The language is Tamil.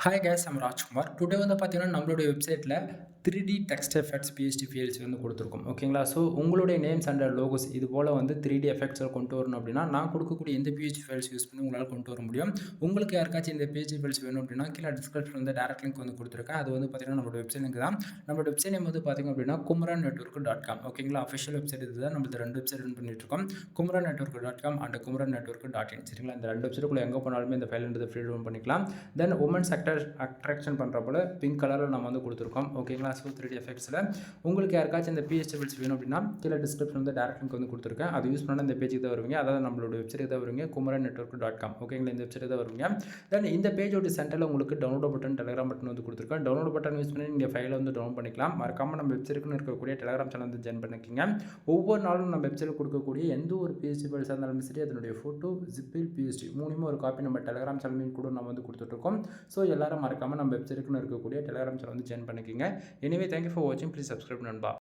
Hi guys I'm Rajkumar. Today வந்து பார்த்தீங்கன்னா, நம்மளுடைய வெப்சைட்டில் 3D text effects BST fields வந்து கொடுத்துருக்கோம். ஓகேங்களா? ஸோ உங்களுடைய நேம்ஸ் அண்ட் லோகோஸ் இது போல் வந்து 3D எஃபெக்ட்ஸை கொண்டு வரணும் அப்படின்னா, நான் கொடுக்கக்கூடிய இந்த பிஎஸ்டி ஃபைல்ஸ் யூஸ் பண்ணி உங்களால் கொண்டு வர முடியும். உங்களுக்கு யாருக்காச்சும் இந்த பிஎஸ்டி ஃபைல்ஸ் வேணும் அப்படின்னா, கீழே டிஸ்கிரிப்ஷன் வந்து டேரக்ட் லிங்க் வந்து கொடுத்துருக்கேன். அது வந்து பார்த்தீங்கன்னா, நம்மளோட வெப்சைட் லிங்க் தான். நம்மளோட வெப்சைட் நேம் வந்து பார்த்தீங்க அப்படின்னா, kumaran.network.com. ஓகேங்களா? அஃபிஷியல் வெப்சைட் இதுதான். நம்மளுக்கு 2 வெப்சைட் ரன் பண்ணிட்டு இருக்கோம். kumarannetwork.com and kumarannetwork.in. சரிங்களா? இந்த 2 வெப்சைட்டுக்குள்ள எங்கே போனாலுமே இந்த ஃபைல்ன்றது ஃப்ரீ டவுன் பண்ணிக்கலாம். தென் உமன் செக்டர் அட்ராக்ஷன் பண்ணுற போல பிங்க் கலரில் நம்ம வந்து கொடுத்துருக்கோம். ஓகேங்களா? ஸோ 3D எஃபெக்ட்ஸில் உங்களுக்கு யாருக்காச்சும் இந்த பிஎஸ்டி ஃபைல்ஸ் வேணும் அப்படின்னா, கீழே டிஸ்கிரிப்ஷன் வந்து டேரக்ட் லிங்க் வந்து கொடுத்துருக்கேன். அது யூஸ் பண்ணால் இந்த பேஜுக்கு தான் வருவீங்க. அதாவது நம்மளோட வெப்சைட் தான் வருவீங்க, kumarannetwork.com. ஓகேங்களா? இந்த வெப்சைட் தான் வருவீங்க. தென் இந்த பேஜோட சென்டரில் உங்களுக்கு டவுன்லோட் பட்டன், டெலிகிராம் பட்டன் வந்து கொடுத்துருக்கேன். டவுன்லோட் பட்டன் யூஸ் பண்ணி நீங்கள் ஃபைலை வந்து டவுன் பண்ணிக்கலாம். மறக்காமல் நம்ம வெப்சைட்டுக்குன்னு இருக்கக்கூடிய டெலிகிராம் சேனல் வந்து ஜாயின் பண்ணிக்கோங்க. ஒவ்வொரு நாளும் நம்ம வெப்சைட்டில் கொடுக்கக்கூடிய எந்த ஒரு பிஎஸ்டி ஃபைல்ஸாக இருந்தாலும் சரி, அதனுடைய ஃபோட்டோ, ஜிப்பில், பிஎஸ்டி மூணுமே ஒரு காப்பி நம்ம டெலிகிராம் சேனல் கூட நம்ம வந்து கொடுத்துட்ருக்கோம். ஸோ எல்லாரும் மறக்காமல் நம்ம வெப்சைட்டுக்குன்னு இருக்கக்கூடிய டெலிகிராம் சேனல் வந்து ஜாயின் பண்ணிக்கோங்க. எனிவே தேங்க்யூ ஃபார் வாட்சிங். ப்ளீஸ் சப்ஸ்கிரைப் நண்பா.